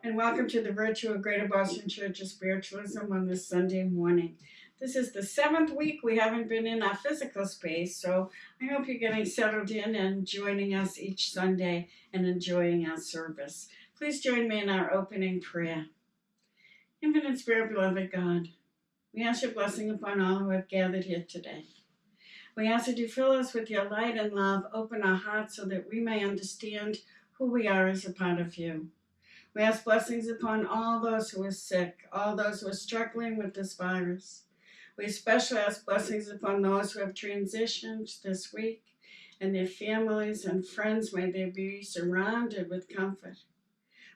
and welcome to the virtual Greater Boston Church of Spiritualism on this Sunday morning. This is the 7th week we haven't been in our physical space, so I hope you're getting settled in and joining us each Sunday and enjoying our service. Please join me in our opening prayer. Infinite Spirit, beloved God, we ask your blessing upon all who have gathered here today. We ask that you fill us with your light and love, open our hearts so that we may understand who we are as a part of you. We ask blessings upon all those who are sick, all those who are struggling with this virus. We especially ask blessings upon those who have transitioned this week and their families and friends. May they be surrounded with comfort.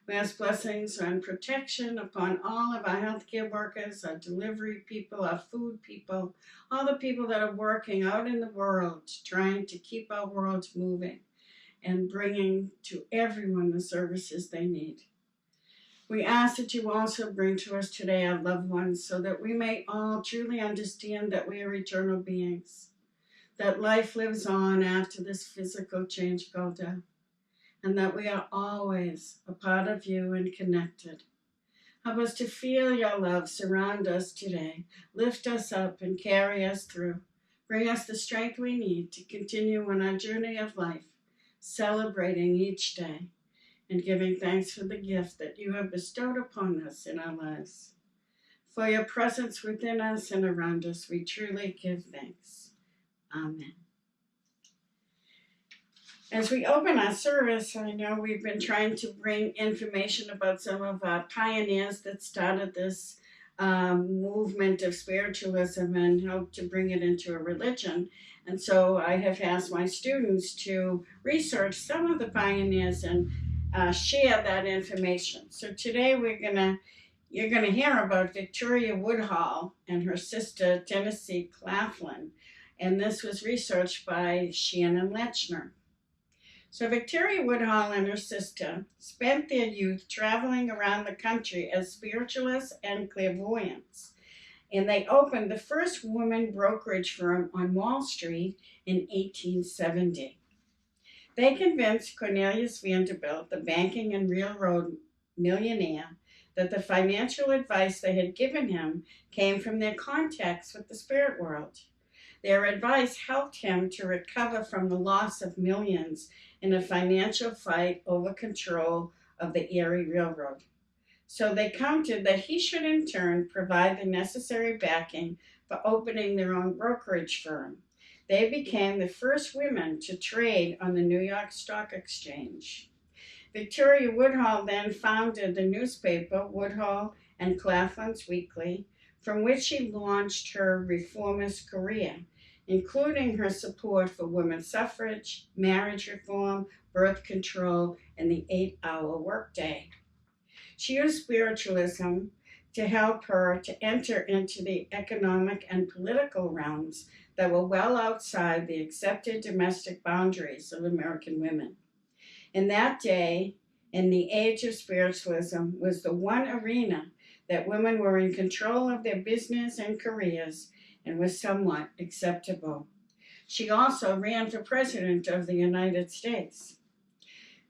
We ask blessings and protection upon all of our healthcare workers, our delivery people, our food people, all the people that are working out in the world, trying to keep our world moving and bringing to everyone the services they need. We ask that you also bring to us today our loved ones so that we may all truly understand that we are eternal beings, that life lives on after this physical change called death, and that we are always a part of you and connected. Help us to feel your love surround us today, lift us up and carry us through. Bring us the strength we need to continue on our journey of life, celebrating each day and giving thanks for the gift that you have bestowed upon us in our lives. For your presence within us and around us, we truly give thanks. Amen. As we open our service, I know we've been trying to bring information about some of our pioneers that started this movement of spiritualism and helped to bring it into a religion. And so I have asked my students to research some of the pioneers and share that information. So today you're gonna hear about Victoria Woodhull and her sister Tennessee Claflin, and this was researched by Shannon Lechner. So Victoria Woodhull and her sister spent their youth traveling around the country as spiritualists and clairvoyants, and they opened the first woman brokerage firm on Wall Street in 1870. They convinced Cornelius Vanderbilt, the banking and railroad millionaire, that the financial advice they had given him came from their contacts with the spirit world. Their advice helped him to recover from the loss of millions in a financial fight over control of the Erie Railroad. So they counted that he should in turn provide the necessary backing for opening their own brokerage firm. They became the first women to trade on the New York Stock Exchange. Victoria Woodhull then founded the newspaper Woodhull and Claflin's Weekly, from which she launched her reformist career, including her support for women's suffrage, marriage reform, birth control, and the 8-hour workday. She used spiritualism to help her to enter into the economic and political realms that were well outside the accepted domestic boundaries of American women. In that day, in the age of spiritualism, was the one arena that women were in control of their business and careers and was somewhat acceptable. She also ran for president of the United States.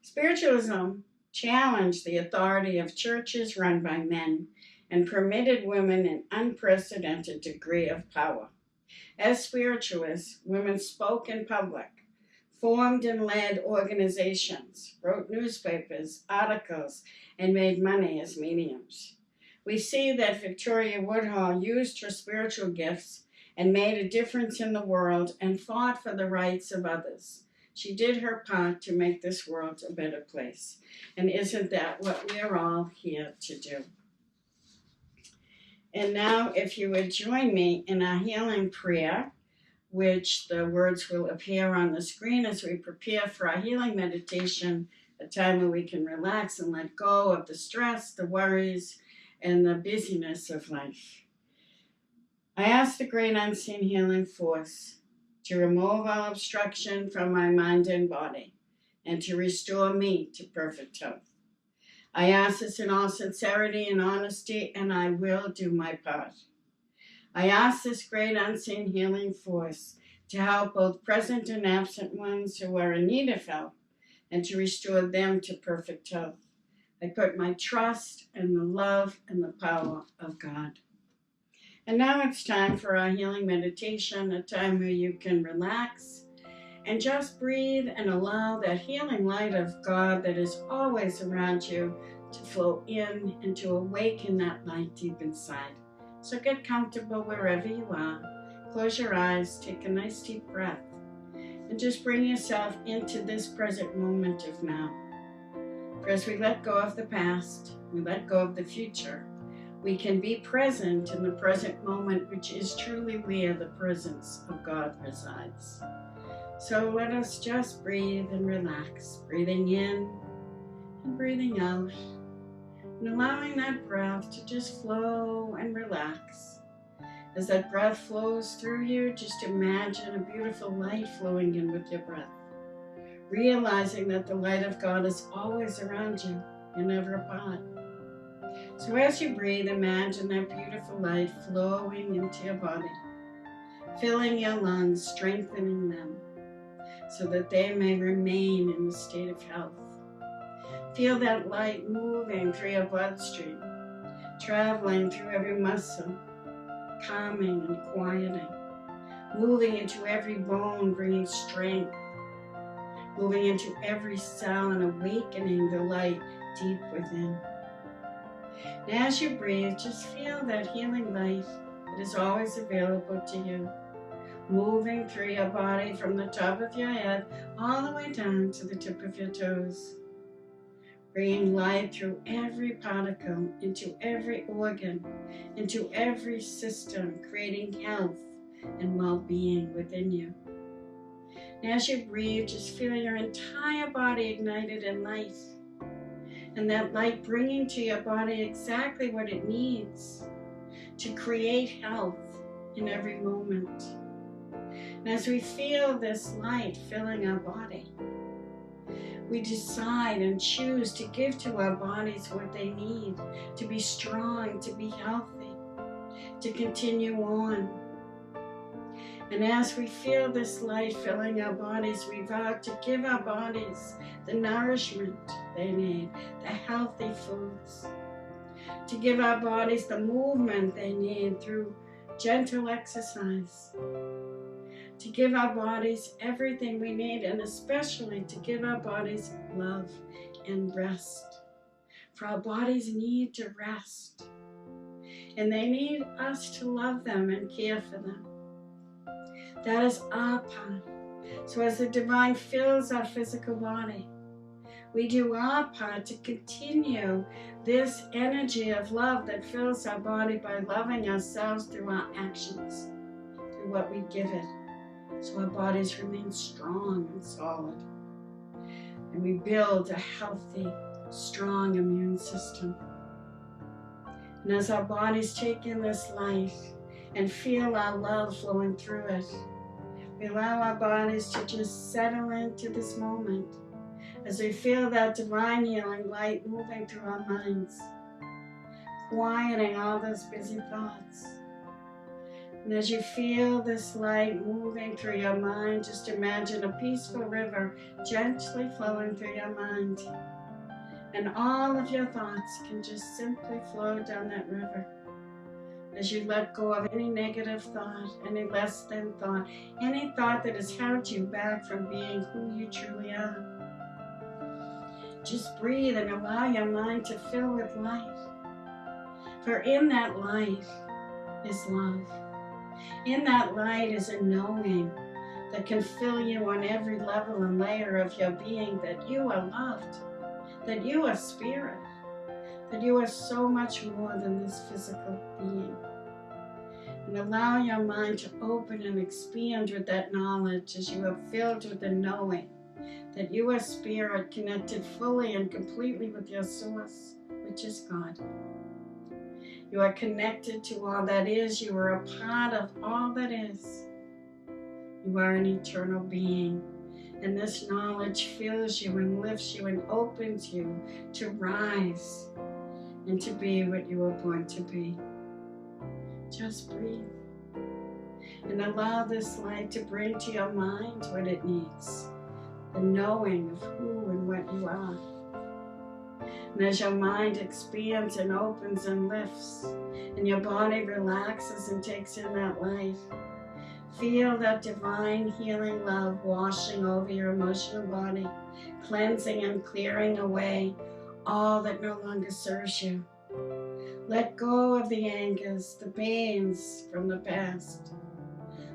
Spiritualism challenged the authority of churches run by men and permitted women an unprecedented degree of power. As spiritualists, women spoke in public, formed and led organizations, wrote newspapers, articles, and made money as mediums. We see that Victoria Woodhull used her spiritual gifts and made a difference in the world and fought for the rights of others. She did her part to make this world a better place. And isn't that what we are all here to do? And now, if you would join me in our healing prayer, which the words will appear on the screen as we prepare for our healing meditation, a time where we can relax and let go of the stress, the worries, and the busyness of life. I ask the great unseen healing force to remove all obstruction from my mind and body and to restore me to perfect health. I ask this in all sincerity and honesty, and I will do my part. I ask this great unseen healing force to help both present and absent ones who are in need of help and to restore them to perfect health. I put my trust in the love and the power of God. And now it's time for our healing meditation, a time where you can relax and just breathe and allow that healing light of God that is always around you to flow in and to awaken that light deep inside. So get comfortable wherever you are. Close your eyes, take a nice deep breath, and just bring yourself into this present moment of now. For as we let go of the past, we let go of the future, we can be present in the present moment, which is truly where the presence of God resides. So let us just breathe and relax, breathing in and breathing out, and allowing that breath to just flow and relax. As that breath flows through you, just imagine a beautiful light flowing in with your breath, realizing that the light of God is always around you, you're never apart. So as you breathe, imagine that beautiful light flowing into your body, filling your lungs, strengthening them, so that they may remain in a state of health. Feel that light moving through your bloodstream, traveling through every muscle, calming and quieting, moving into every bone, bringing strength, moving into every cell and awakening the light deep within. And as you breathe, just feel that healing light that is always available to you, moving through your body from the top of your head all the way down to the tip of your toes, bringing light through every particle, into every organ, into every system, creating health and well-being within you. And as you breathe, just feel your entire body ignited in light, and that light bringing to your body exactly what it needs to create health in every moment. And as we feel this light filling our body, we decide and choose to give to our bodies what they need to be strong, to be healthy, to continue on. And as we feel this light filling our bodies, we vow to give our bodies the nourishment they need, the healthy foods, to give our bodies the movement they need through gentle exercise, to give our bodies everything we need, and especially to give our bodies love and rest. For our bodies need to rest, and they need us to love them and care for them. That is our part. So as the divine fills our physical body, we do our part to continue this energy of love that fills our body by loving ourselves through our actions, through what we give it, so our bodies remain strong and solid. And we build a healthy, strong immune system. And as our bodies take in this light and feel our love flowing through it, we allow our bodies to just settle into this moment as we feel that divine healing light moving through our minds, quieting all those busy thoughts. And as you feel this light moving through your mind, just imagine a peaceful river gently flowing through your mind. And all of your thoughts can just simply flow down that river. As you let go of any negative thought, any less than thought, any thought that has held you back from being who you truly are. Just breathe and allow your mind to fill with light. For in that light is love. In that light is a knowing that can fill you on every level and layer of your being, that you are loved, that you are spirit, that you are so much more than this physical being. And allow your mind to open and expand with that knowledge as you are filled with the knowing that you are spirit, connected fully and completely with your source, which is God. You are connected to all that is. You are a part of all that is. You are an eternal being. And this knowledge fills you and lifts you and opens you to rise and to be what you were born to be. Just breathe. And allow this light to bring to your mind what it needs. The knowing of who and what you are. And as your mind expands and opens and lifts, and your body relaxes and takes in that light, feel that divine healing love washing over your emotional body, cleansing and clearing away all that no longer serves you. Let go of the angers, the pains from the past.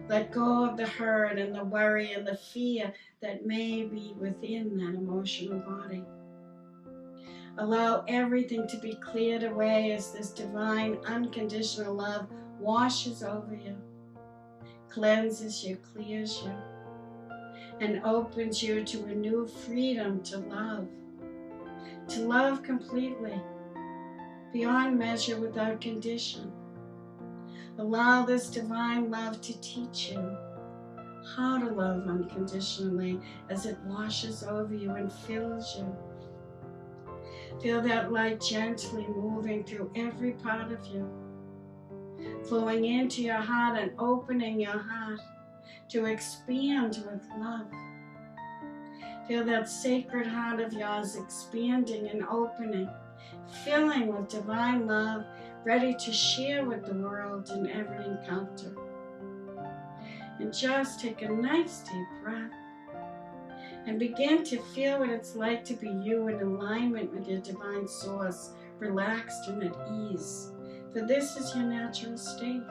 Let go of the hurt and the worry and the fear that may be within that emotional body. Allow everything to be cleared away as this divine unconditional love washes over you, cleanses you, clears you, and opens you to a new freedom to love completely, beyond measure, without condition. Allow this divine love to teach you how to love unconditionally as it washes over you and fills you. Feel that light gently moving through every part of you, flowing into your heart and opening your heart to expand with love. Feel that sacred heart of yours expanding and opening, filling with divine love, ready to share with the world in every encounter. And just take a nice deep breath and begin to feel what it's like to be you in alignment with your divine source, relaxed and at ease. For this is your natural state.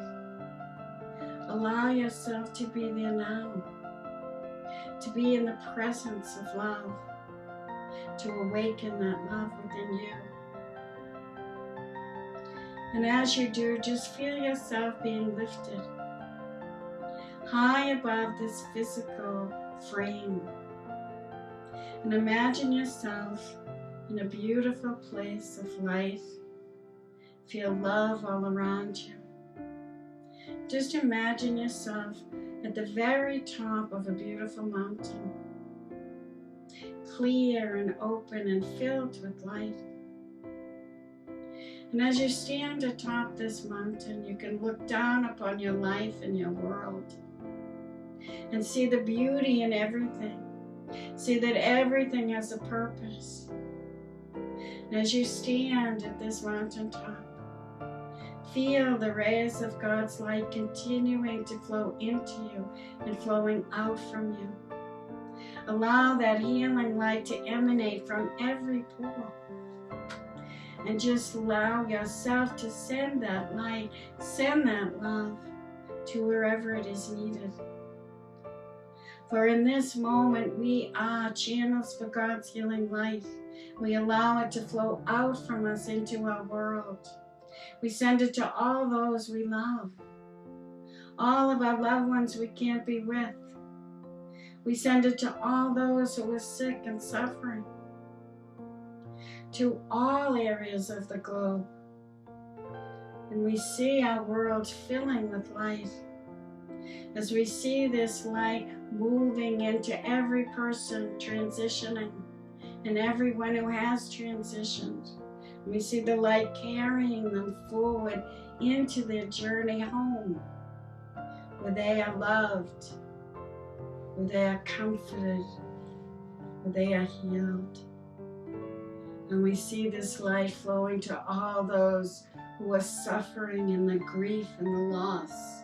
Allow yourself to be there now, to be in the presence of love, to awaken that love within you. And as you do, just feel yourself being lifted high above this physical frame. And imagine yourself in a beautiful place of light. Feel love all around you. Just imagine yourself at the very top of a beautiful mountain, clear and open and filled with light. And as you stand atop this mountain, you can look down upon your life and your world and see the beauty in everything. See that everything has a purpose. And as you stand at this mountaintop, feel the rays of God's light continuing to flow into you and flowing out from you. Allow that healing light to emanate from every pore. And just allow yourself to send that light, send that love to wherever it is needed. For in this moment, we are channels for God's healing light. We allow it to flow out from us into our world. We send it to all those we love, all of our loved ones we can't be with. We send it to all those who are sick and suffering, to all areas of the globe. And we see our world filling with light. As we see this light moving into every person transitioning and everyone who has transitioned, we see the light carrying them forward into their journey home, where they are loved, where they are comforted, where they are healed. And we see this light flowing to all those who are suffering in the grief and the loss.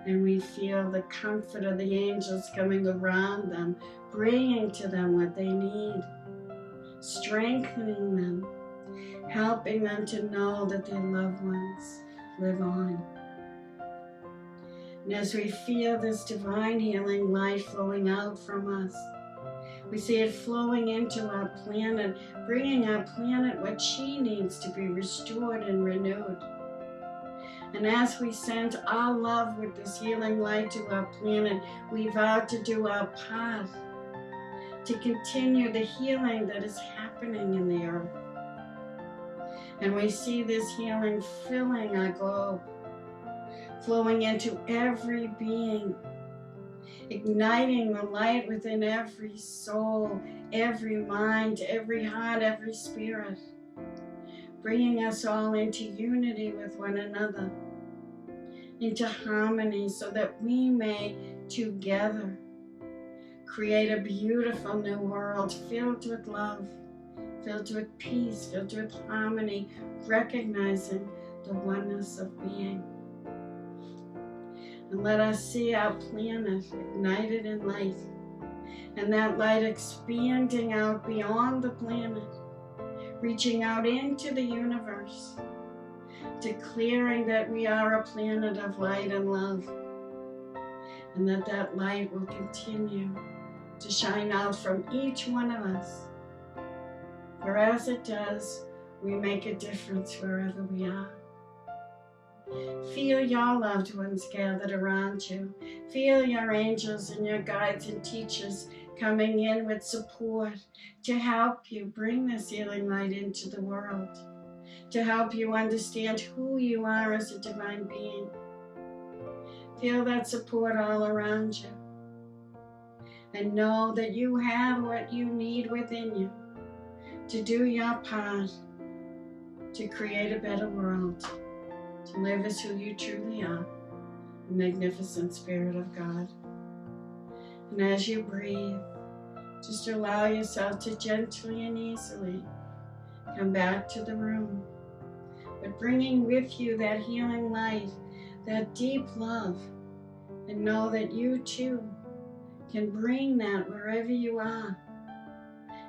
And we feel the comfort of the angels coming around them, bringing to them what they need, strengthening them, helping them to know that their loved ones live on. And as we feel this divine healing light flowing out from us, we see it flowing into our planet, bringing our planet what she needs to be restored and renewed. And as we send our love with this healing light to our planet, we vow to do our part to continue the healing that is happening in the earth. And we see this healing filling our globe, flowing into every being, igniting the light within every soul, every mind, every heart, every spirit, bringing us all into unity with one another, into harmony, so that we may together create a beautiful new world filled with love, filled with peace, filled with harmony, recognizing the oneness of being. And let us see our planet ignited in light, and that light expanding out beyond the planet, reaching out into the universe, declaring that we are a planet of light and love, and that light will continue to shine out from each one of us. For as it does, we make a difference wherever we are. Feel your loved ones gathered around you. Feel your angels and your guides and teachers coming in with support to help you bring this healing light into the world, to help you understand who you are as a divine being. Feel that support all around you. And know that you have what you need within you to do your part to create a better world, to live as who you truly are, the magnificent Spirit of God. And as you breathe, just allow yourself to gently and easily come back to the room, but bringing with you that healing light, that deep love, and know that you too can bring that wherever you are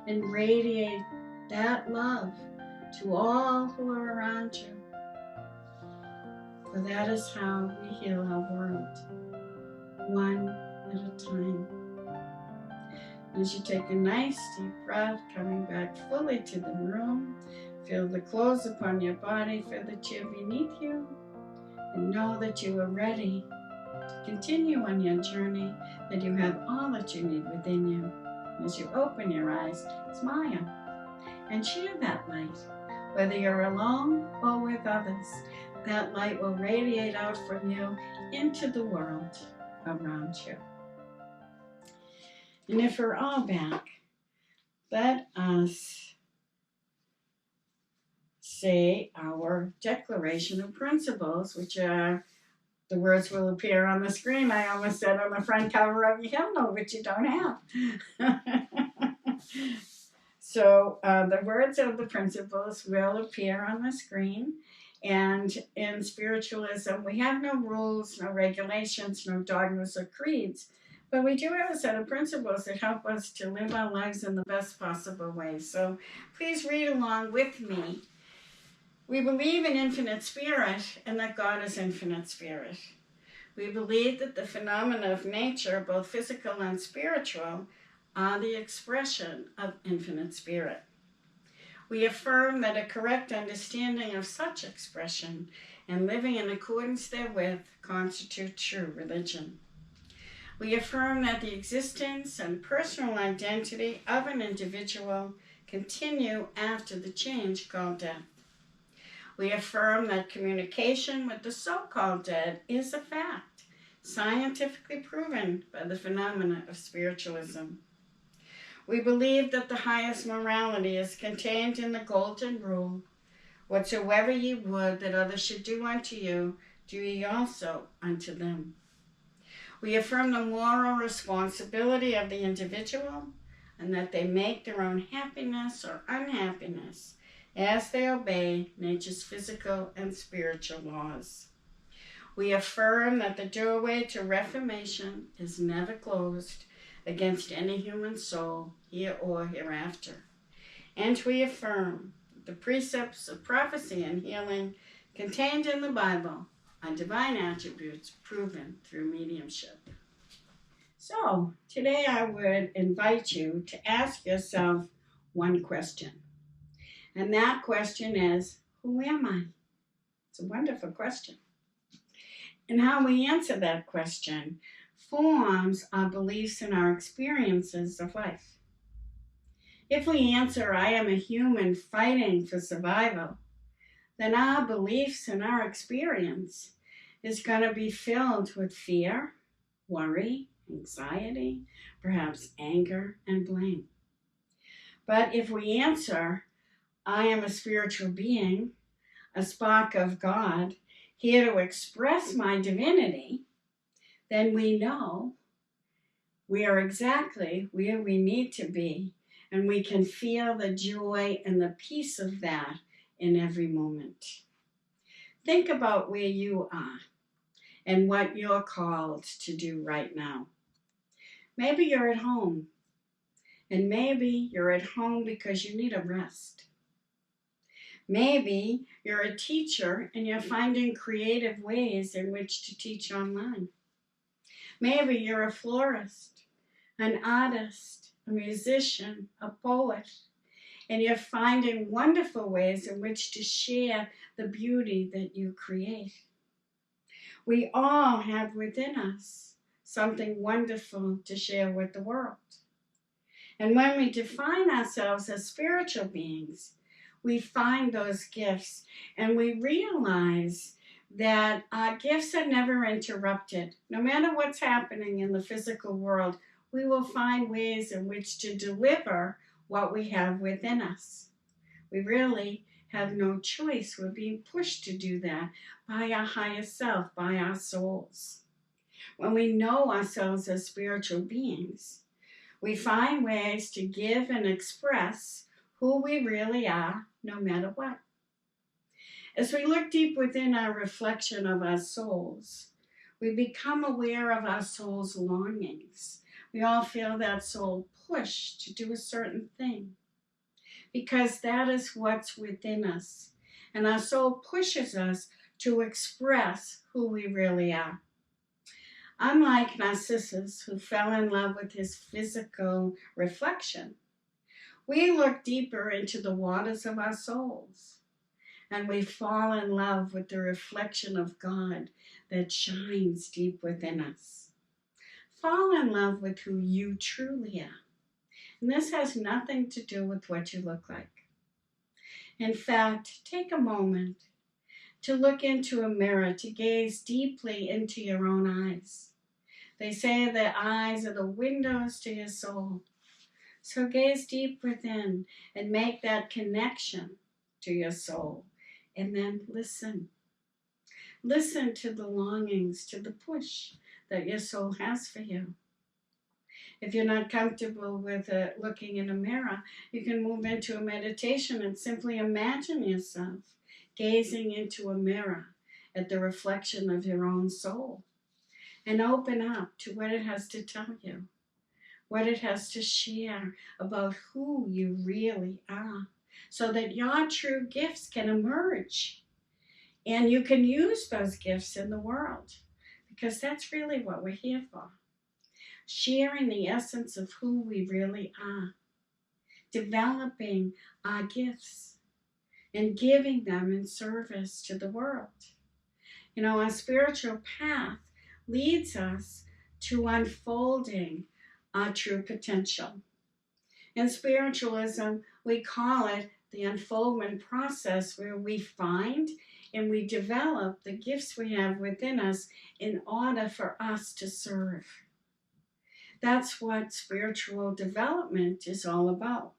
and radiate that love to all who are around you. For that is how we heal our world, one at a time. As you take a nice deep breath, coming back fully to the room, feel the clothes upon your body, feel the chair beneath you, and know that you are ready to continue on your journey, that you have all that you need within you. As you open your eyes, smile and share that light. Whether you're alone or with others, that light will radiate out from you into the world around you. And if we're all back, let us say our declaration of principles, which are, the words will appear on the screen. I almost said on the front cover of your hymnal, which you don't have. So the words of the principles will appear on the screen. And in spiritualism, we have no rules, no regulations, no dogmas or creeds, but we do have a set of principles that help us to live our lives in the best possible way. So please read along with me. We believe in infinite spirit and that God is infinite spirit. We believe that the phenomena of nature, both physical and spiritual, are the expression of infinite spirit. We affirm that a correct understanding of such expression and living in accordance therewith constitute true religion. We affirm that the existence and personal identity of an individual continue after the change called death. We affirm that communication with the so-called dead is a fact, scientifically proven by the phenomena of spiritualism. We believe that the highest morality is contained in the golden rule, whatsoever ye would that others should do unto you, do ye also unto them. We affirm the moral responsibility of the individual and that they make their own happiness or unhappiness as they obey nature's physical and spiritual laws. We affirm that the doorway to reformation is never closed against any human soul, here or hereafter. And we affirm that the precepts of prophecy and healing contained in the Bible are divine attributes proven through mediumship. So, today I would invite you to ask yourself one question. And that question is, who am I? It's a wonderful question. And how we answer that question forms our beliefs and our experiences of life. If we answer, I am a human fighting for survival, then our beliefs and our experience is going to be filled with fear, worry, anxiety, perhaps anger and blame. But if we answer, I am a spiritual being, a spark of God, here to express my divinity, then we know we are exactly where we need to be And we can feel the joy and the peace of that in every moment. Think about where you are and what you're called to do right now. Maybe you're at home, and maybe you're at home because you need a rest. Maybe you're a teacher and you're finding creative ways in which to teach online. Maybe you're a florist, an artist, a musician, a poet, and you're finding wonderful ways in which to share the beauty that you create. We all have within us something wonderful to share with the world. And when we define ourselves as spiritual beings, we find those gifts and we realize that our gifts are never interrupted. No matter what's happening in the physical world, we will find ways in which to deliver what we have within us. We really have no choice. We're being pushed to do that by our higher self, by our souls. When we know ourselves as spiritual beings, we find ways to give and express who we really are, no matter what. As we look deep within our reflection of our souls, we become aware of our soul's longings. We all feel that soul push to do a certain thing, because that is what's within us. And our soul pushes us to express who we really are. Unlike Narcissus, who fell in love with his physical reflection, we look deeper into the waters of our souls, and we fall in love with the reflection of God that shines deep within us. Fall in love with who you truly are. And this has nothing to do with what you look like. In fact, take a moment to look into a mirror, to gaze deeply into your own eyes. They say that eyes are the windows to your soul. So gaze deep within and make that connection to your soul. And then listen. Listen to the longings, to the push that your soul has for you. If you're not comfortable with looking in a mirror, you can move into a meditation and simply imagine yourself gazing into a mirror at the reflection of your own soul, and open up to what it has to tell you, what it has to share about who you really are, so that your true gifts can emerge and you can use those gifts in the world, because that's really what we're here for. Sharing the essence of who we really are, developing our gifts and giving them in service to the world. You know, our spiritual path leads us to unfolding our true potential. In spiritualism, we call it the unfoldment process, where we find and we develop the gifts we have within us in order for us to serve. That's what spiritual development is all about.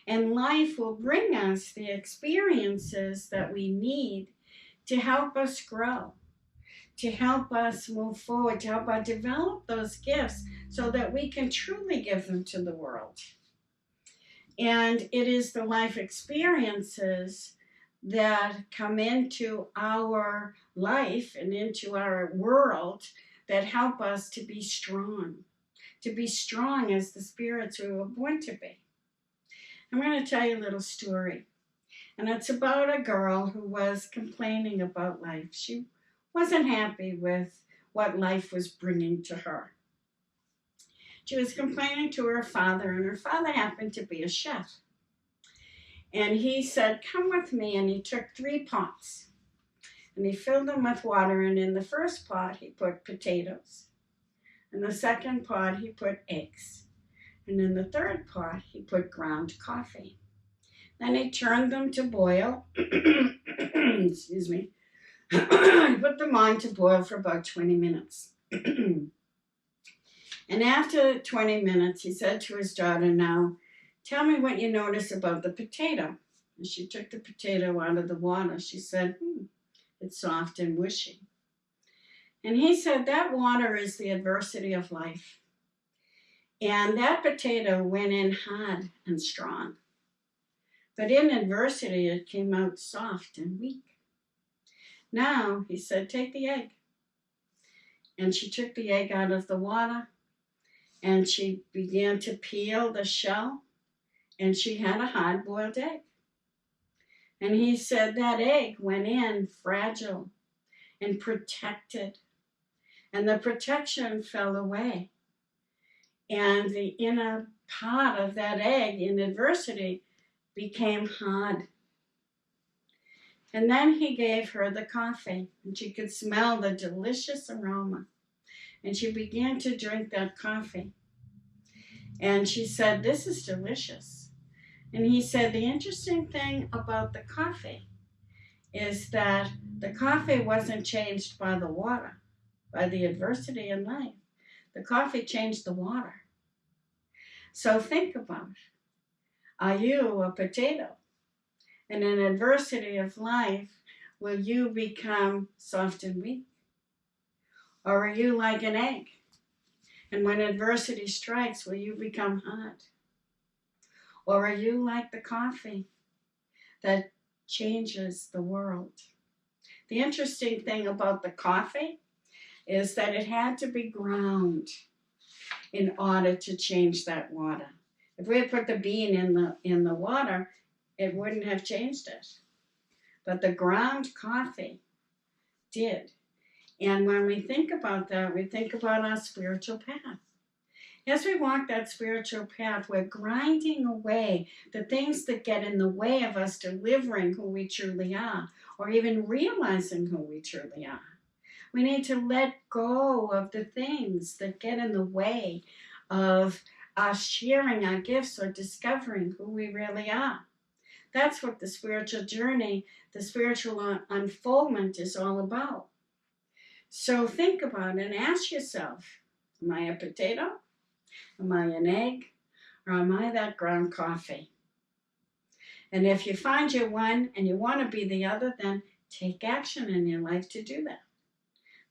And life will bring us the experiences that we need to help us grow, to help us move forward, to help us develop those gifts so that we can truly give them to the world. And it is the life experiences that come into our life and into our world that help us to be strong as the spirits we were born to be. I'm going to tell you a little story. And it's about a girl who was complaining about life. She wasn't happy with what life was bringing to her. She was complaining to her father, and her father happened to be a chef. And he said, "Come with me," and he took 3 pots. And he filled them with water, and in the first pot he put potatoes. In the second pot he put eggs. And in the third pot he put ground coffee. Then he turned them to boil. Excuse me. He put them on to boil for about 20 minutes. And after 20 minutes, he said to his daughter, "Now, tell me what you notice about the potato." And she took the potato out of the water. She said, "It's soft and mushy." And he said, "That water is the adversity of life. And that potato went in hard and strong. But in adversity, it came out soft and weak. Now, he said, take the egg. And she took the egg out of the water, and she began to peel the shell, and she had a hard-boiled egg. And he said that egg went in fragile and protected, and the protection fell away. And the inner part of that egg in adversity became hard. And then he gave her the coffee, and she could smell the delicious aroma. And she began to drink that coffee. And she said, this is delicious. And he said, the interesting thing about the coffee is that the coffee wasn't changed by the water, by the adversity in life. The coffee changed the water. So think about it. Are you a potato? And in adversity of life, will you become soft and weak? Or are you like an egg? And when adversity strikes, will you become hard? Or are you like the coffee that changes the world? The interesting thing about the coffee is that it had to be ground in order to change that water. If we had put the bean in the water, it wouldn't have changed it. But the ground coffee did. And when we think about that, we think about our spiritual path. As we walk that spiritual path, we're grinding away the things that get in the way of us delivering who we truly are, or even realizing who we truly are. We need to let go of the things that get in the way of us sharing our gifts or discovering who we really are. That's what the spiritual journey, the spiritual unfoldment is all about. So think about it and ask yourself, am I a potato? Am I an egg? Or am I that ground coffee? And if you find you're one and you want to be the other, then take action in your life to do that.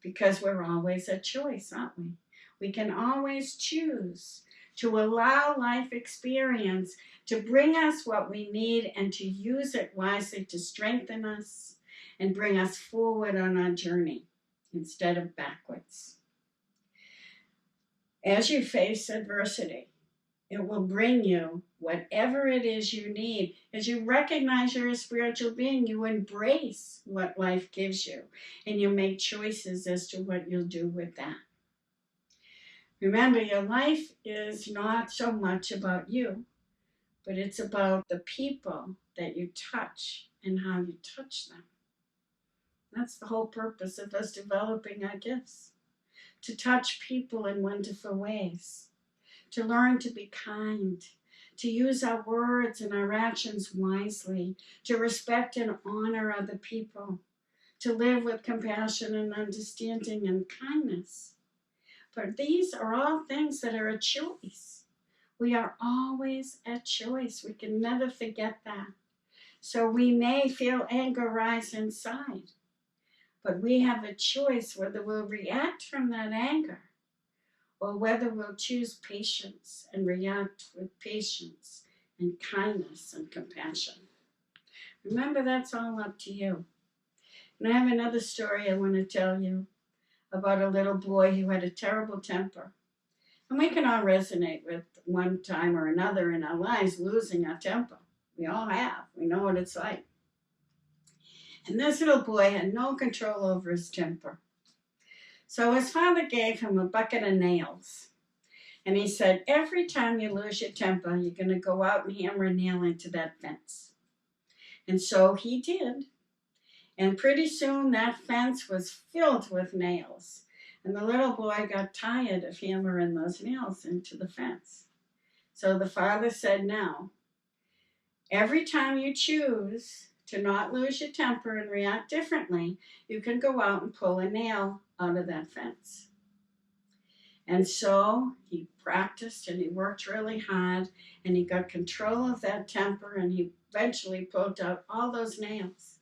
Because we're always a choice, aren't we? We can always choose to allow life experience to bring us what we need and to use it wisely to strengthen us and bring us forward on our journey instead of backwards. As you face adversity, it will bring you whatever it is you need. As you recognize you're a spiritual being, you embrace what life gives you, and you make choices as to what you'll do with that. Remember, your life is not so much about you, but it's about the people that you touch and how you touch them. That's the whole purpose of us developing our gifts, to touch people in wonderful ways, to learn to be kind, to use our words and our actions wisely, to respect and honor other people, to live with compassion and understanding and kindness. But these are all things that are a choice. We are always a choice. We can never forget that. So we may feel anger rise inside, but we have a choice whether we'll react from that anger or whether we'll choose patience and react with patience and kindness and compassion. Remember, that's all up to you. And I have another story I want to tell you about a little boy who had a terrible temper. And we can all resonate with one time or another in our lives losing our temper. We all have. We know what it's like. And this little boy had no control over his temper. So his father gave him a bucket of nails. And he said, every time you lose your temper, you're going to go out and hammer a nail into that fence. And so he did. And pretty soon that fence was filled with nails. And the little boy got tired of hammering those nails into the fence. So the father said, now, every time you choose to not lose your temper and react differently, you can go out and pull a nail out of that fence. And so he practiced and he worked really hard and he got control of that temper and he eventually pulled out all those nails.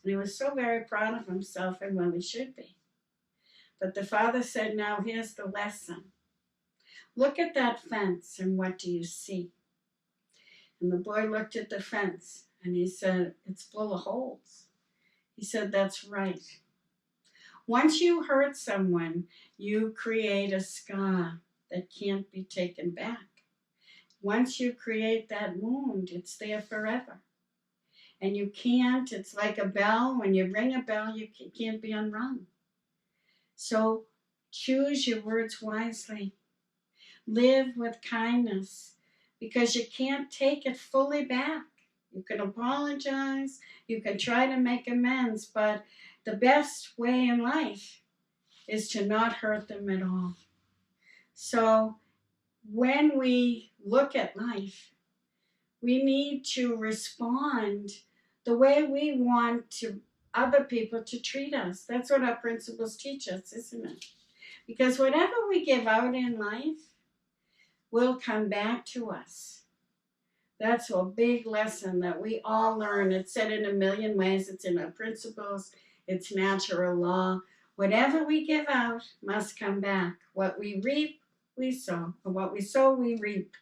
And he was so very proud of himself, and well, he should be. But the father said, now here's the lesson. Look at that fence, and what do you see? And the boy looked at the fence, and he said, it's full of holes. He said, that's right. Once you hurt someone, you create a scar that can't be taken back. Once you create that wound, it's there forever. And you can't, it's like a bell. When you ring a bell, you can't be unrung. So choose your words wisely. Live with kindness, because you can't take it fully back. You can apologize, you can try to make amends, but the best way in life is to not hurt them at all. So when we look at life, we need to respond the way we want to other people to treat us. That's what our principles teach us, isn't it? Because whatever we give out in life will come back to us. That's a big lesson that we all learn. It's said in a million ways. It's in our principles. It's natural law. Whatever we give out must come back. What we reap, we sow. And what we sow, we reap.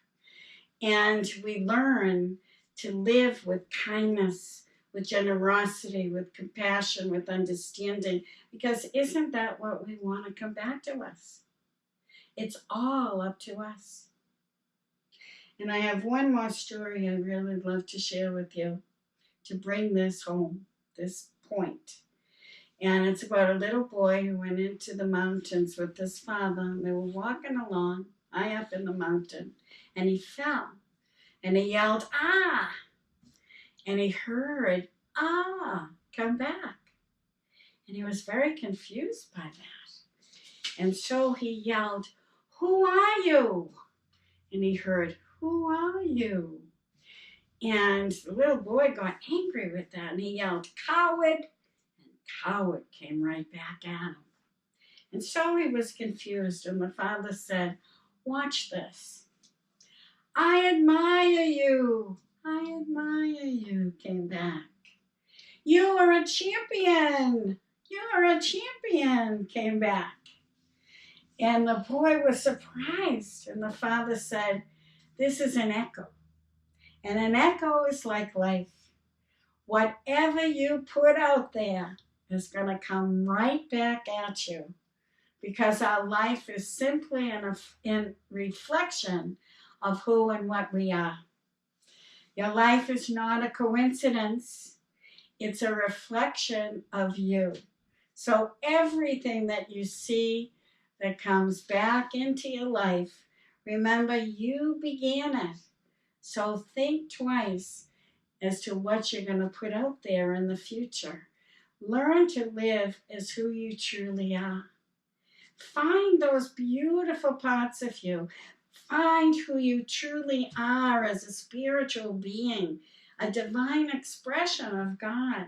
And we learn to live with kindness, with generosity, with compassion, with understanding. Because isn't that what we want to come back to us? It's all up to us. And I have one more story I really love to share with you to bring this home, this point. And it's about a little boy who went into the mountains with his father. And they were walking along, high up in the mountain, and he fell. And he yelled, ah! And he heard, ah, come back. And he was very confused by that. And so he yelled, who are you? And he heard, who are you? And the little boy got angry with that, and he yelled, coward, and coward came right back at him. And so he was confused, and the father said, watch this. I admire you. I admire you, came back. You are a champion. You are a champion, came back. And the boy was surprised, and the father said, this is an echo. And an echo is like life. Whatever you put out there is going to come right back at you, because our life is simply in reflection of who and what we are. Your life is not a coincidence. It's a reflection of you. So everything that you see that comes back into your life, remember you began it. So think twice as to what you're going to put out there in the future. Learn to live as who you truly are. Find those beautiful parts of you. Find who you truly are as a spiritual being, a divine expression of God.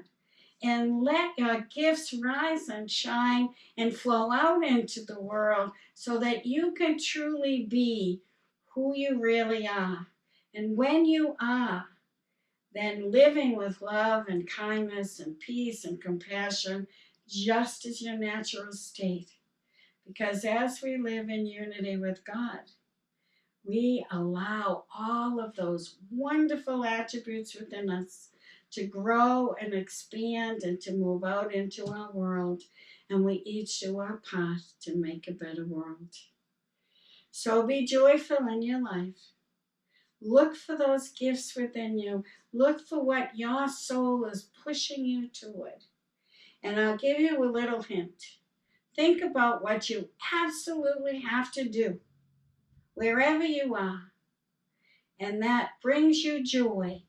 And let your gifts rise and shine and flow out into the world so that you can truly be who you really are. And when you are, then living with love and kindness and peace and compassion, just as your natural state. Because as we live in unity with God, we allow all of those wonderful attributes within us to grow and expand and to move out into our world. And we each do our part to make a better world. So be joyful in your life. Look for those gifts within you. Look for what your soul is pushing you toward. And I'll give you a little hint. Think about what you absolutely have to do, wherever you are. And that brings you joy.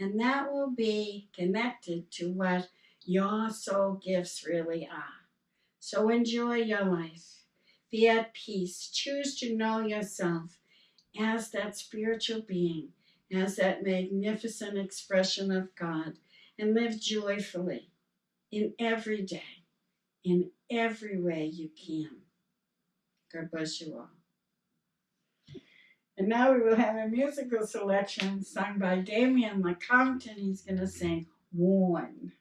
And that will be connected to what your soul gifts really are. So enjoy your life. Be at peace. Choose to know yourself as that spiritual being, as that magnificent expression of God, and live joyfully in every day, in every way you can. God bless you all. And now we will have a musical selection sung by Damien, LaCount, and he's going to sing Worn.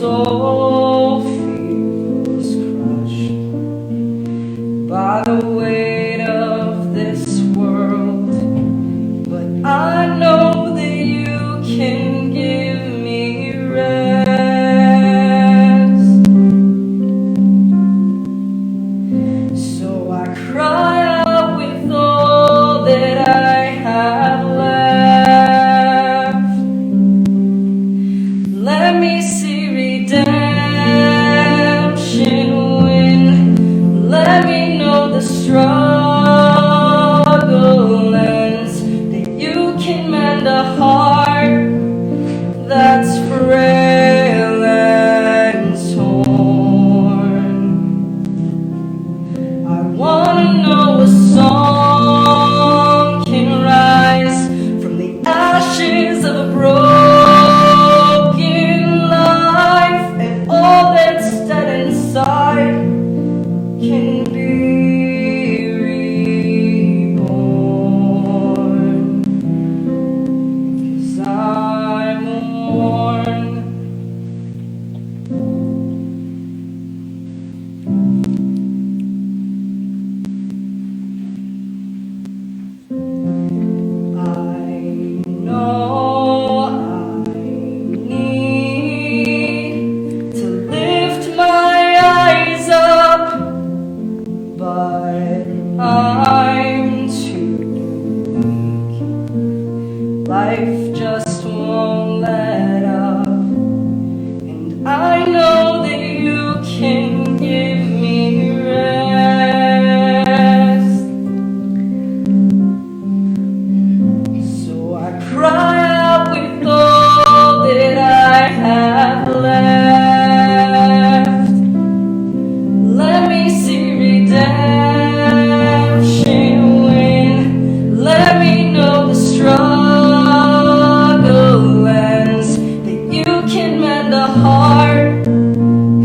soul feels crushed by the weight of this world, but I know that you can give me rest. So I cry out with all that I have left. Let me see redemption win. Let me know the struggle ends, that you can mend a heart that's frail and torn. I wanna know a song can rise from the ashes of a broken life, and all that's dead inside can be reborn. 'Cause I'm worn. I know I need to lift my eyes up, but I'm too weak. Life just won't let up, and I know that you can give me rest. So I cry out with all that I have left. Let me see redemption win. Let me know the struggle ends, that you can mend a heart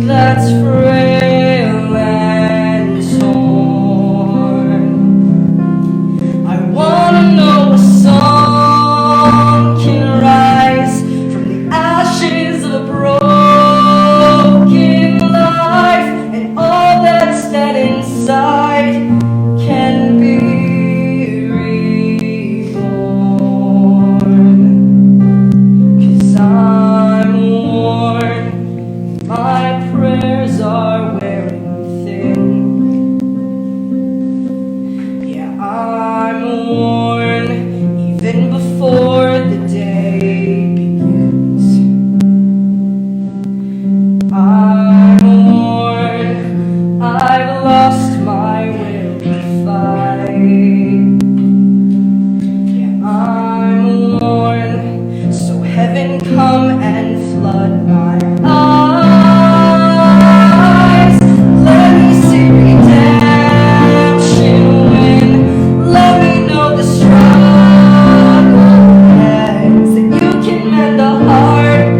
that's frail and torn. I wanna know a song can rise from the ashes of a broken life, and all that's dead inside can be reborn. 'Cause I'm worn, my prayers are wearing thin. Yeah, I'm worn even before the day begins. I'm worn, I've lost my will to fight. Yeah, I'm worn, so heaven come and flood my eyes. Let me see redemption win. Let me know the struggle ends, that you can mend a heart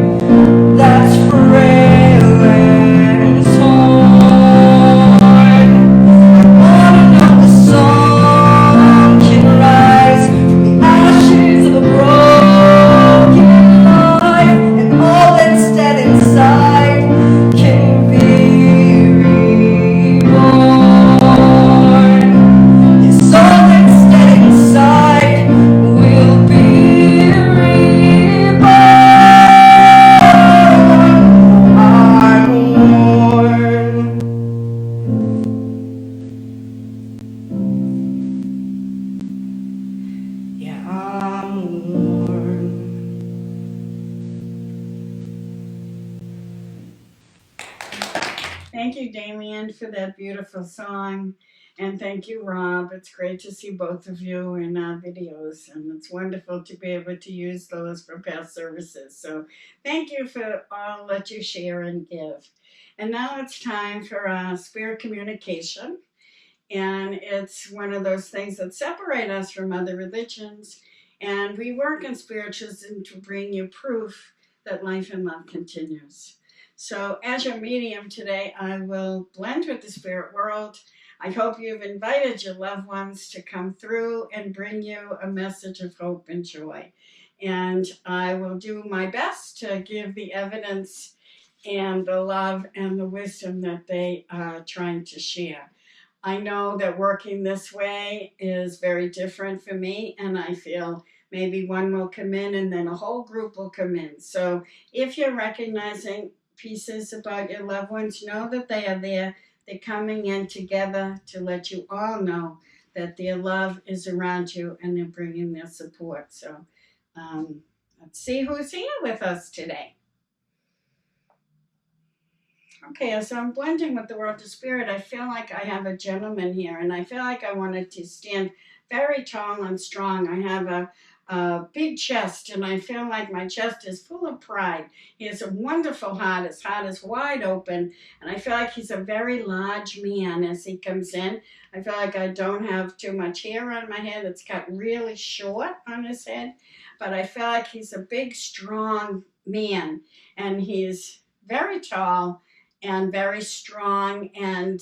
that's frail and torn. I wanna know the song can rise from the ashes of a broken life, and all that's dead inside can be reborn. Yes, all that's dead inside will be reborn. I'm worn. Yeah, I'm worn. Thank you, Damien, for that beautiful song. And thank you, Rob. It's great to see both of you in our videos. And it's wonderful to be able to use those for past services. So thank you for all that you share and give. And now it's time for spirit communication. And it's one of those things that separate us from other religions. And we work in spiritism to bring you proof that life and love continues. So as your medium today, I will blend with the spirit world. I hope you've invited your loved ones to come through and bring you a message of hope and joy. And I will do my best to give the evidence and the love and the wisdom that they are trying to share. I know that working this way is very different for me, and I feel maybe one will come in and then a whole group will come in. So if you're recognizing pieces about your loved ones, know that they are there. They're coming in together to let you all know that their love is around you and they're bringing their support. So let's see who's here with us today. Okay, so I'm blending with the world of spirit. I feel like I have a gentleman here, and I feel like I wanted to stand very tall and strong. I have a big chest, and I feel like my chest is full of pride. He has a wonderful heart. His heart is wide open, and I feel like he's a very large man as he comes in. I feel like I don't have too much hair on my head. It's cut really short on his head, but I feel like he's a big, strong man, and he's very tall and very strong and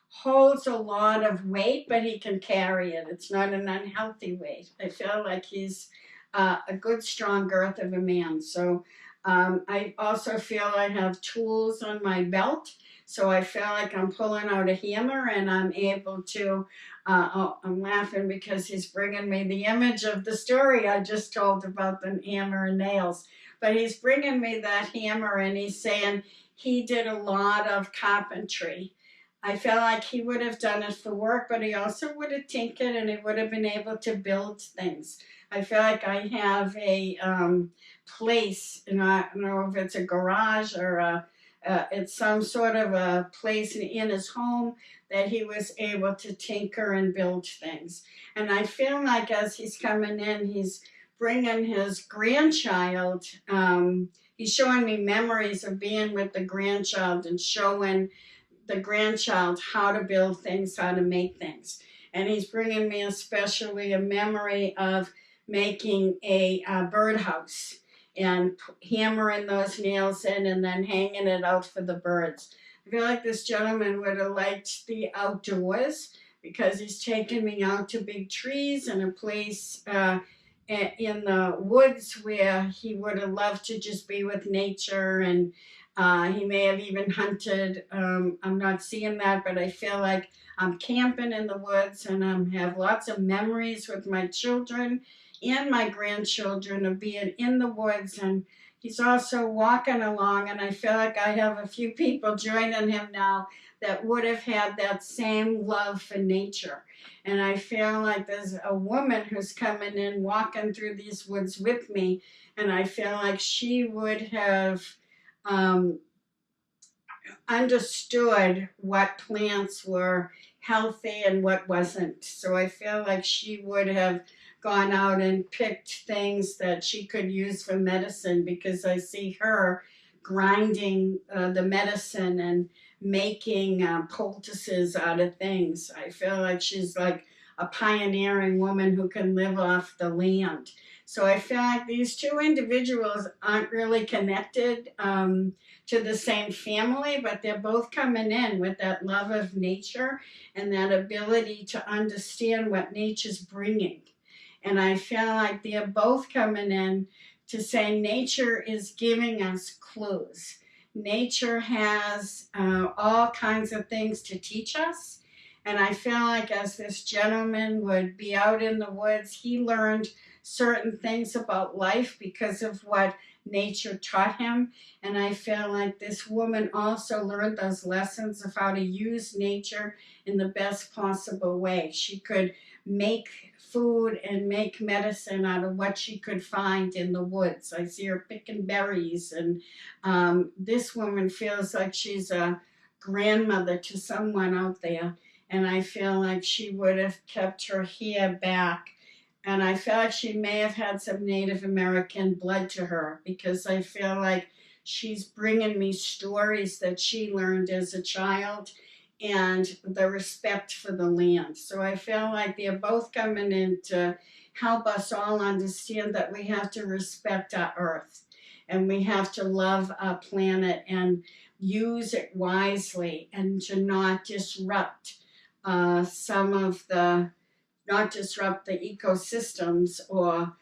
holds a lot of weight, but he can carry it. It's not an unhealthy weight. I feel like he's a good, strong girth of a man. So I also feel I have tools on my belt. So I feel like I'm pulling out a hammer and I'm able to, I'm laughing because he's bringing me the image of the story I just told about the hammer and nails. But he's bringing me that hammer and he's saying, he did a lot of carpentry. I felt like he would have done it for work, but he also would have tinkered and he would have been able to build things. I feel like I have a place, and I don't know if it's a garage or it's some sort of a place in his home that he was able to tinker and build things. And I feel like as he's coming in, he's bringing his grandchild. He's showing me memories of being with the grandchild and showing the grandchild how to build things, how to make things. And he's bringing me especially a memory of making a birdhouse and hammering those nails in and then hanging it out for the birds. I feel like this gentleman would have liked the outdoors because he's taken me out to big trees and a place in the woods where he would have loved to just be with nature, and he may have even hunted. I'm not seeing that, but I feel like I'm camping in the woods and I have lots of memories with my children and my grandchildren of being in the woods. And he's also walking along, and I feel like I have a few people joining him now that would have had that same love for nature. And I feel like there's a woman who's coming in, walking through these woods with me, and I feel like she would have understood what plants were healthy and what wasn't. So I feel like she would have gone out and picked things that she could use for medicine, because I see her grinding the medicine and making poultices out of things. I feel like she's like a pioneering woman who can live off the land. So I feel like these two individuals aren't really connected to the same family, but they're both coming in with that love of nature and that ability to understand what nature's bringing. And I feel like they're both coming in to say nature is giving us clues. Nature has all kinds of things to teach us. And I feel like as this gentleman would be out in the woods, he learned certain things about life because of what nature taught him. And I feel like this woman also learned those lessons of how to use nature in the best possible way. She could make food and make medicine out of what she could find in the woods. I see her picking berries, and this woman feels like she's a grandmother to someone out there. And I feel like she would have kept her hair back. And I feel like she may have had some Native American blood to her, because I feel like she's bringing me stories that she learned as a child and the respect for the land. So I feel like they're both coming in to help us all understand that we have to respect our earth and we have to love our planet and use it wisely, and to not disrupt not disrupt the ecosystems, or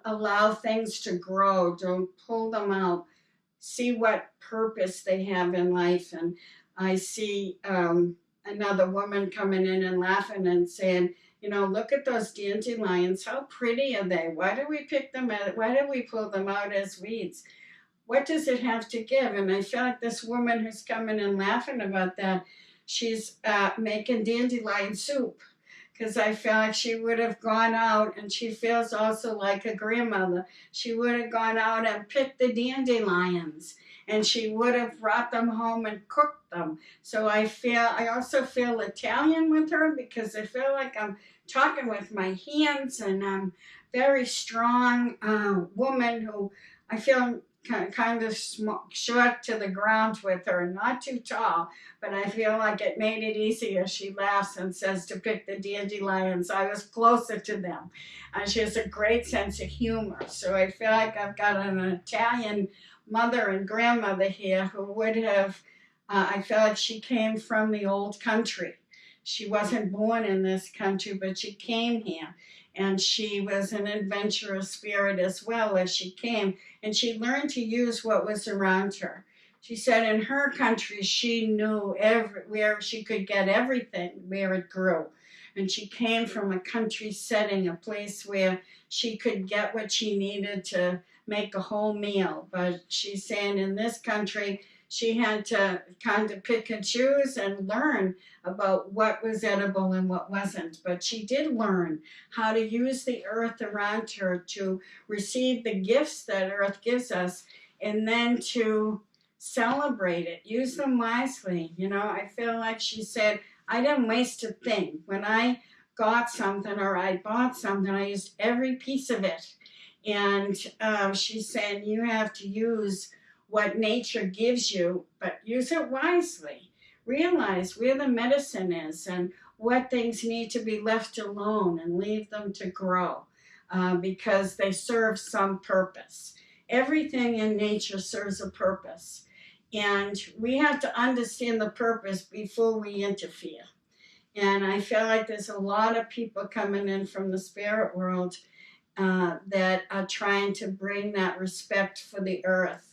allow things to grow. Don't pull them out. see what purpose they have in life. And I see another woman coming in and laughing and saying, you know, look at those dandelions. How pretty are they? Why do we pick them out? Why do we pull them out as weeds? What does it have to give? And I feel like this woman who's coming and laughing about that, she's making dandelion soup, because I feel like she would have gone out, and she feels also like a grandmother. She would have gone out and picked the dandelions, and she would have brought them home and cooked them. So I also feel Italian with her, because I feel like I'm talking with my hands, and I'm very strong woman who I feel kind of short to the ground with her, not too tall, but I feel like it made it easier. She laughs and says to pick the dandelions. I was closer to them. And she has a great sense of humor. So I feel like I've got an Italian mother and grandmother here who would have, I feel like she came from the old country. She wasn't born in this country, but she came here. And she was an adventurous spirit as well as she came. And she learned to use what was around her. She said in her country, she knew where she could get everything, where it grew. And she came from a country setting, a place where she could get what she needed to make a whole meal. But she's saying in this country, she had to kind of pick and choose and learn about what was edible and what wasn't. But she did learn how to use the earth around her to receive the gifts that earth gives us, and then to celebrate it, use them wisely. You know, I feel like she said, I didn't waste a thing. When I got something or I bought something, I used every piece of it. And she said, you have to use what nature gives you, but use it wisely. Realize where the medicine is and what things need to be left alone and leave them to grow, because they serve some purpose. Everything in nature serves a purpose. And we have to understand the purpose before we interfere. And I feel like there's a lot of people coming in from the spirit world that are trying to bring that respect for the earth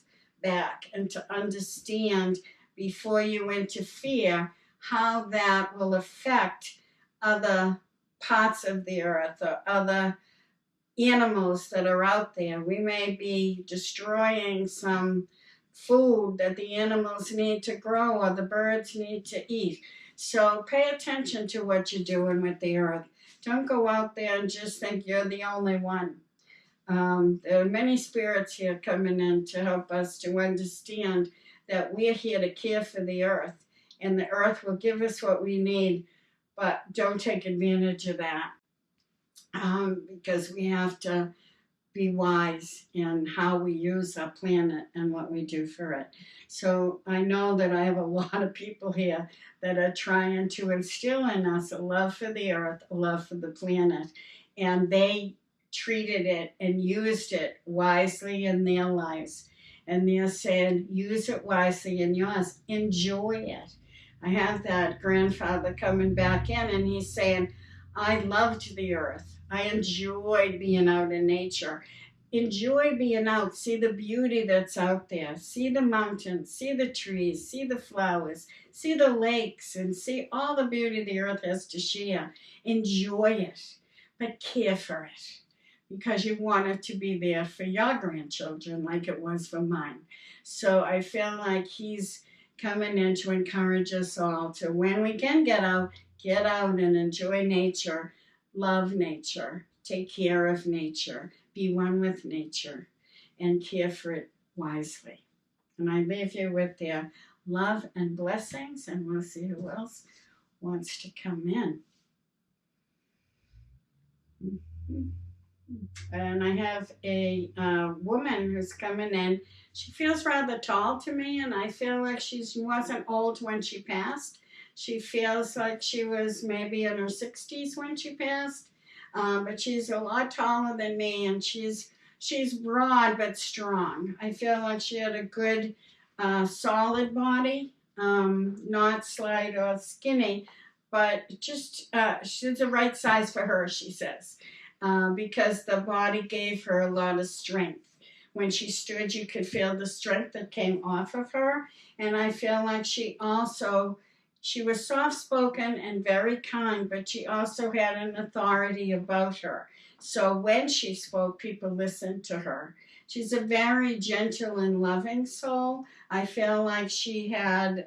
back, and to understand before you interfere how that will affect other parts of the earth or other animals that are out there. We may be destroying some food that the animals need to grow or the birds need to eat. So pay attention to what you're doing with the earth. Don't go out there and just think you're the only one. There are many spirits here coming in to help us to understand that we're here to care for the earth, and the earth will give us what we need, but don't take advantage of that, because we have to be wise in how we use our planet and what we do for it. So I know that I have a lot of people here that are trying to instill in us a love for the earth, a love for the planet, and they treated it and used it wisely in their lives. And they're saying, use it wisely in yours. Enjoy it. I have that grandfather coming back in, and he's saying, I loved the earth. I enjoyed being out in nature. Enjoy being out. See the beauty that's out there. See the mountains. See the trees. See the flowers. See the lakes. And see all the beauty the earth has to share. Enjoy it, but care for it, because you want it to be there for your grandchildren like it was for mine. So I feel like he's coming in to encourage us all to, when we can get out and enjoy nature, love nature, take care of nature, be one with nature, and care for it wisely. And I leave you with their love and blessings, and we'll see who else wants to come in. Mm-hmm. And I have a woman who's coming in. She feels rather tall to me, and I feel like she wasn't old when she passed. She feels like she was maybe in her 60s when she passed, but she's a lot taller than me, and she's broad but strong. I feel like she had a good, solid body, not slight or skinny, but just she's the right size for her, she says. Because the body gave her a lot of strength. when she stood, you could feel the strength that came off of her. And I feel like she was soft-spoken and very kind, but she also had an authority about her. So when she spoke, people listened to her. She's a very gentle and loving soul. I feel like she had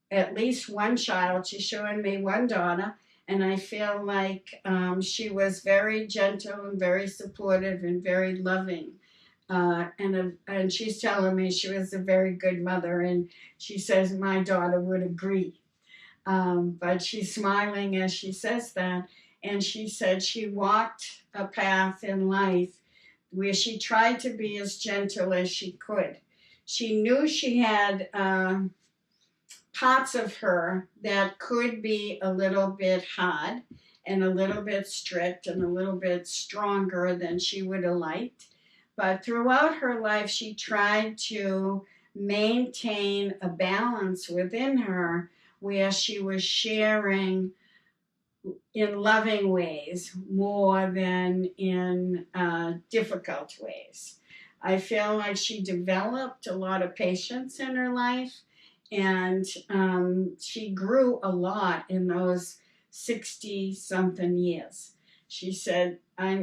at least one child. She's showing me one daughter, and I feel like she was very gentle and very supportive and very loving. And she's telling me she was a very good mother, and she says my daughter would agree. But she's smiling as she says that, and she said she walked a path in life where she tried to be as gentle as she could. She knew she had parts of her that could be a little bit hard and a little bit strict and a little bit stronger than she would have liked. But throughout her life, she tried to maintain a balance within her where she was sharing in loving ways more than in difficult ways. I feel like she developed a lot of patience in her life, and she grew a lot in those 60-something years. She said,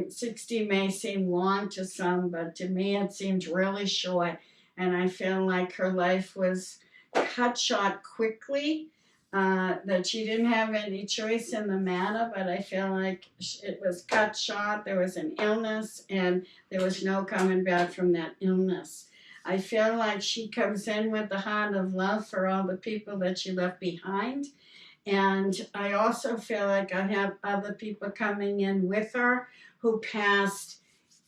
60 may seem long to some, but to me it seemed really short. And I feel like her life was cut short quickly, that she didn't have any choice in the matter, but I feel like it was cut short. There was an illness, and there was no coming back from that illness. I feel like she comes in with the heart of love for all the people that she left behind. And I also feel like I have other people coming in with her who passed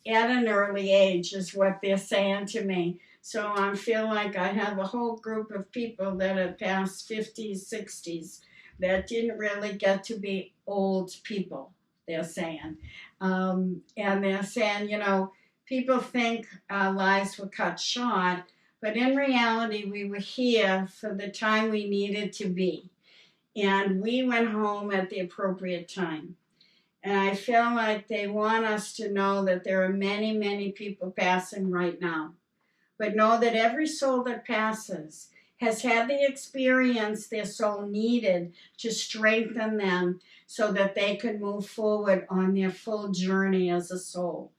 at an early age, is what they're saying to me. So I feel like I have a whole group of people that are past 50s, 60s that didn't really get to be old people, they're saying. And they're saying, people think our lives were cut short, but in reality, we were here for the time we needed to be. And we went home at the appropriate time. And I feel like they want us to know that there are many, many people passing right now. But know that every soul that passes has had the experience their soul needed to strengthen them so that they could move forward on their full journey as a soul.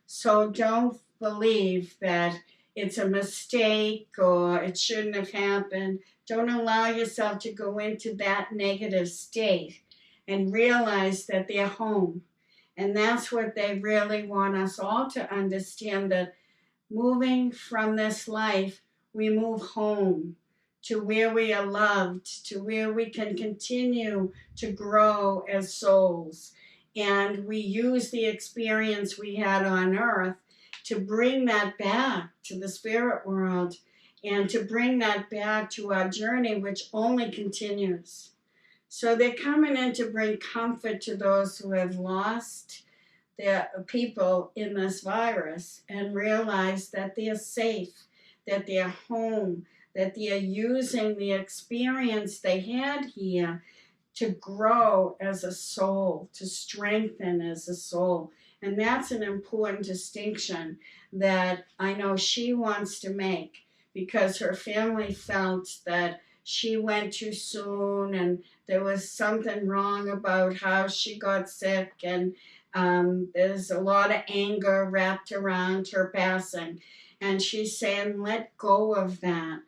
So don't believe that it's a mistake or it shouldn't have happened. Don't allow yourself to go into that negative state, and realize that they're home. And that's what they really want us all to understand, that moving from this life, we move home to where we are loved, to where we can continue to grow as souls. And we use the experience we had on earth to bring that back to the spirit world and to bring that back to our journey, which only continues. So they're coming in to bring comfort to those who have lost their people in this virus and realize that they're safe, that they're home, that they're using the experience they had here to grow as a soul, to strengthen as a soul. And that's an important distinction that I know she wants to make, because her family felt that she went too soon and there was something wrong about how she got sick, and there's a lot of anger wrapped around her passing. And she's saying, let go of that.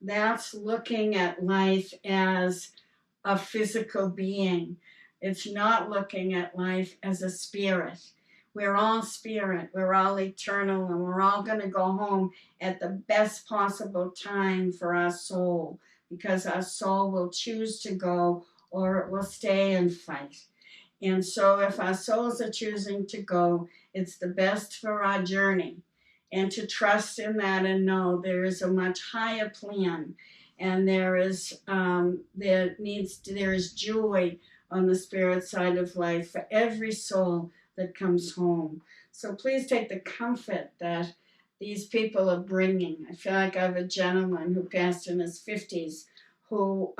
That's looking at life as a physical being. It's not looking at life as a spirit. We're all spirit, we're all eternal, and we're all going to go home at the best possible time for our soul, because our soul will choose to go or it will stay and fight. And so if our souls are choosing to go, it's the best for our journey. And to trust in that and know there is a much higher plan, and there is joy on the spirit side of life for every soul that comes home. So please take the comfort that these people are bringing. I feel like I have a gentleman who passed in his 50s who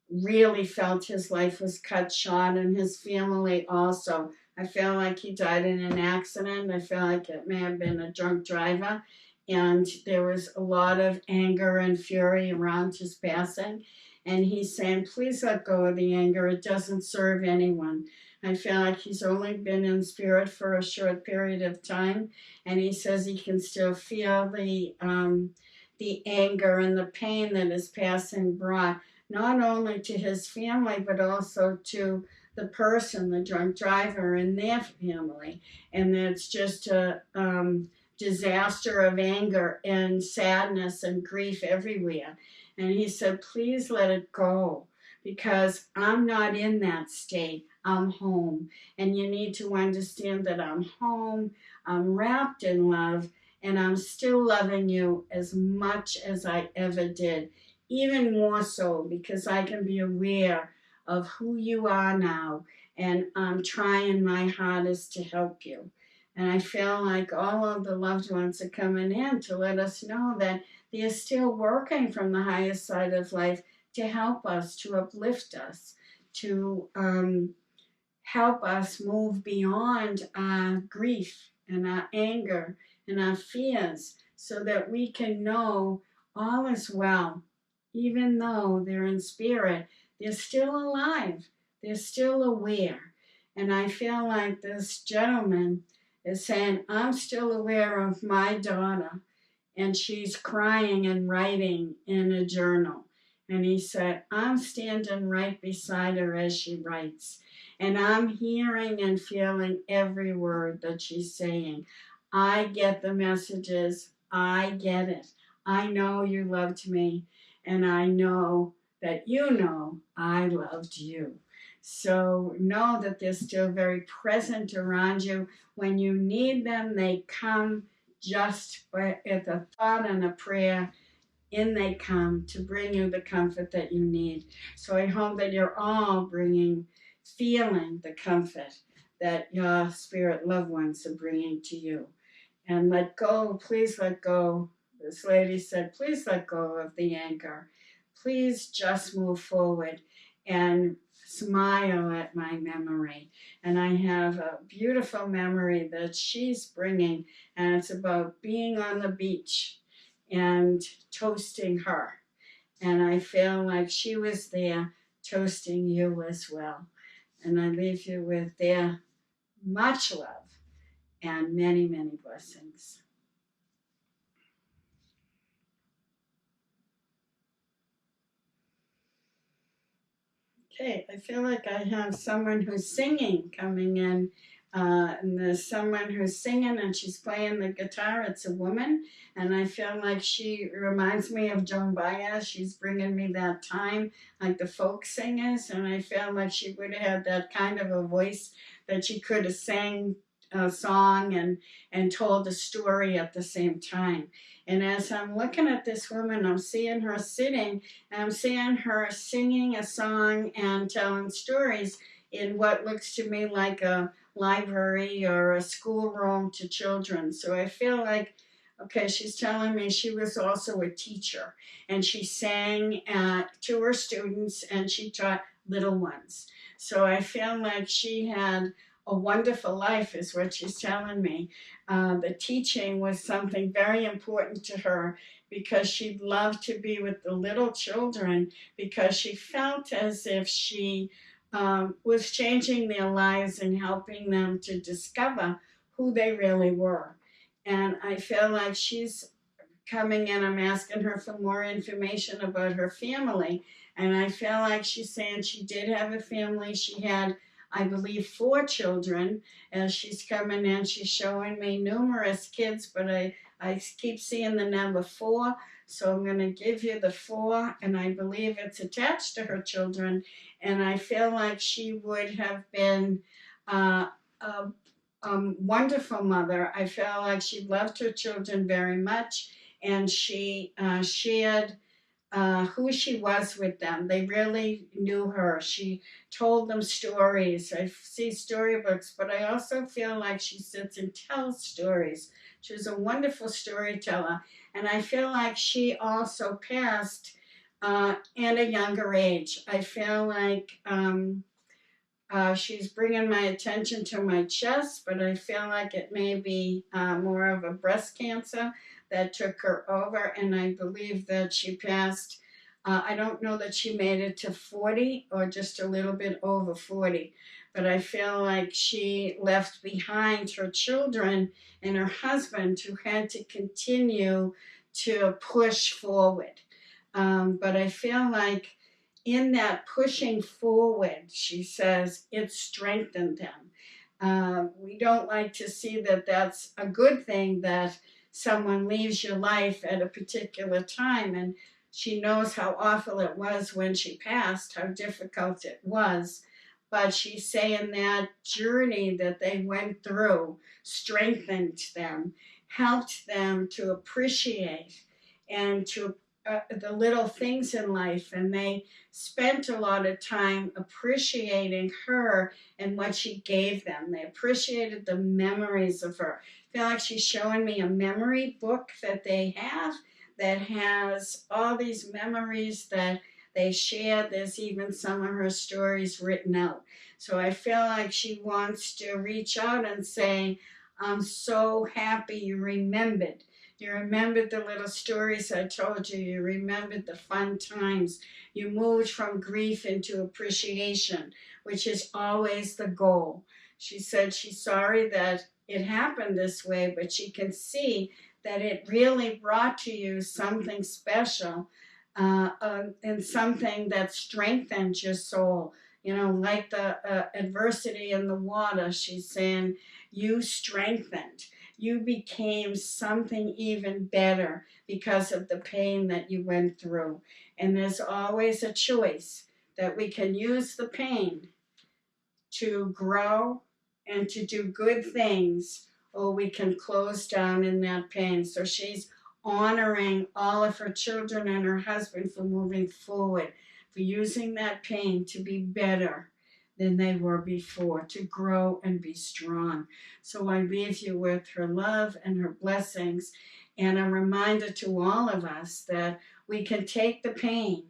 really felt his life was cut short, and his family also I feel like he died in an accident. I feel like it may have been a drunk driver. And there was a lot of anger and fury around his passing. And he's saying, please let go of the anger. It doesn't serve anyone. I feel like he's only been in spirit for a short period of time. And he says he can still feel the anger and the pain that his passing brought, not only to his family, but also to the person, the drunk driver, and their family. And it's just a disaster of anger and sadness and grief everywhere. And he said, please let it go, because I'm not in that state. I'm home. And you need to understand that I'm home. I'm wrapped in love, and I'm still loving you as much as I ever did. Even more so because I can be aware of who you are now, and I'm trying my hardest to help you. And I feel like all of the loved ones are coming in to let us know that they're still working from the highest side of life to help us, to uplift us, to help us move beyond our grief and our anger and our fears, so that we can know all is well. Even though they're in spirit, they're still alive, they're still aware. And I feel like this gentleman is saying, I'm still aware of my daughter, and she's crying and writing in a journal. And he said, I'm standing right beside her as she writes, and I'm hearing and feeling every word that she's saying. I get the messages. I get it. I know you loved me, and I know that you know I loved you. So know that they're still very present around you. When you need them, they come just with a thought and a prayer. In they come to bring you the comfort that you need. So I hope that you're all feeling the comfort that your spirit loved ones are bringing to you. And let go, please let go. This lady said, please let go of the anger. Please just move forward and smile at my memory. And I have a beautiful memory that she's bringing, and it's about being on the beach and toasting her. And I feel like she was there toasting you as well. And I leave you with their much love and many, many blessings. Okay, I feel like I have someone who's singing coming in. And there's someone who's singing and she's playing the guitar. It's a woman, and I feel like she reminds me of Joan Baez. She's bringing me that time, like the folk singers, and I feel like she would have had that kind of a voice that she could have sang a song and told a story at the same time. And as I'm looking at this woman, I'm seeing her sitting, and I'm seeing her singing a song and telling stories in what looks to me like a library or a schoolroom to children. So I feel like, okay, she's telling me she was also a teacher, and she sang to her students, and she taught little ones. So I feel like she had a wonderful life, is what she's telling me. The teaching was something very important to her, because she loved to be with the little children, because she felt as if she was changing their lives and helping them to discover who they really were. And I feel like she's coming in, I'm asking her for more information about her family. And I feel like she's saying she did have a family. She had, I believe, 4 children. As she's coming in, she's showing me numerous kids, but I keep seeing the number 4. So I'm going to give you the 4, and I believe it's attached to her children. And I feel like she would have been a wonderful mother. I feel like she loved her children very much, and she shared who she was with them. They really knew her. She told them stories. I see storybooks, but I also feel like she sits and tells stories. She was a wonderful storyteller, and I feel like she also passed at a younger age. I feel like she's bringing my attention to my chest, but I feel like it may be more of a breast cancer that took her over, and I believe that she passed. I don't know that she made it to 40 or just a little bit over 40, but I feel like she left behind her children and her husband who had to continue to push forward. But I feel like in that pushing forward, she says, it strengthened them. We don't like to see that that's a good thing, that someone leaves your life at a particular time. And she knows how awful it was when she passed, how difficult it was. But she's saying that journey that they went through strengthened them, helped them to appreciate and to the little things in life, and they spent a lot of time appreciating her and what she gave them. They appreciated the memories of her. I feel like she's showing me a memory book that they have that has all these memories that they shared. There's even some of her stories written out. So I feel like she wants to reach out and say, I'm so happy you remembered. You remembered the little stories I told you. You remembered the fun times. You moved from grief into appreciation, which is always the goal. She said she's sorry that it happened this way, but she can see that it really brought to you something special and something that strengthened your soul. You know, like the adversity in the water, she's saying, you strengthened. You became something even better because of the pain that you went through. And there's always a choice that we can use the pain to grow and to do good things, or we can close down in that pain. So she's honoring all of her children and her husband for moving forward, for using that pain to be better than they were before, to grow and be strong. So I leave you with her love and her blessings, and a reminder to all of us that we can take the pain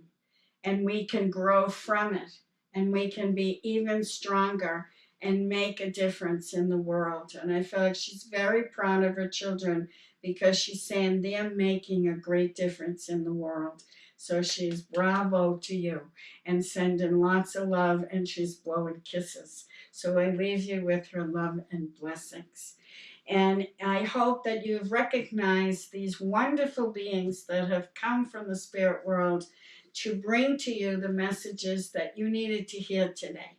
and we can grow from it, and we can be even stronger and make a difference in the world. And I feel like she's very proud of her children because she's saying they're making a great difference in the world. So she's bravo to you and sending lots of love, and she's blowing kisses. So I leave you with her love and blessings. And I hope that you've recognized these wonderful beings that have come from the spirit world to bring to you the messages that you needed to hear today.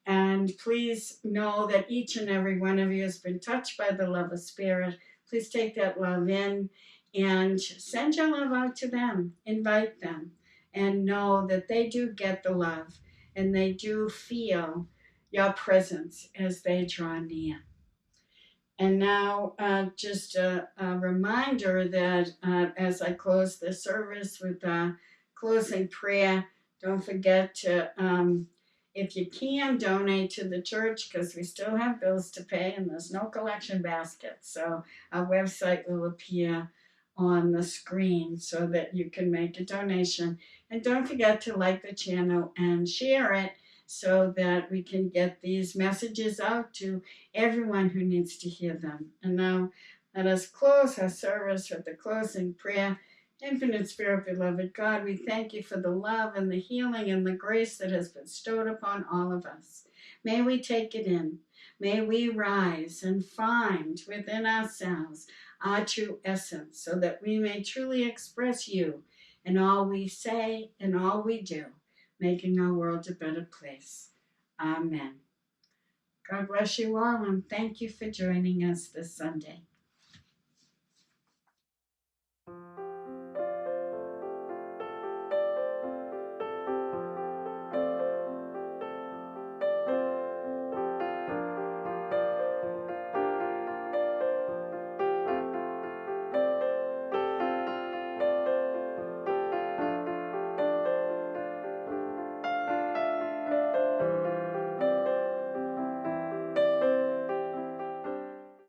And please know that each and every one of you has been touched by the love of spirit. Please take that love in and send your love out to them. Invite them and know that they do get the love and they do feel your presence as they draw near. And now just a reminder that as I close the service with a closing prayer, don't forget to, if you can, donate to the church, because we still have bills to pay and there's no collection basket. So our website will appear on the screen so that you can make a donation. And don't forget to like the channel and share it so that we can get these messages out to everyone who needs to hear them. And now let us close our service with the closing prayer. Infinite Spirit, beloved God, we thank you for the love and the healing and the grace that has been bestowed upon all of us. May we take it in. May we rise and find within ourselves our true essence so that we may truly express you in all we say and all we do, making our world a better place. Amen. God bless you all, and thank you for joining us this Sunday.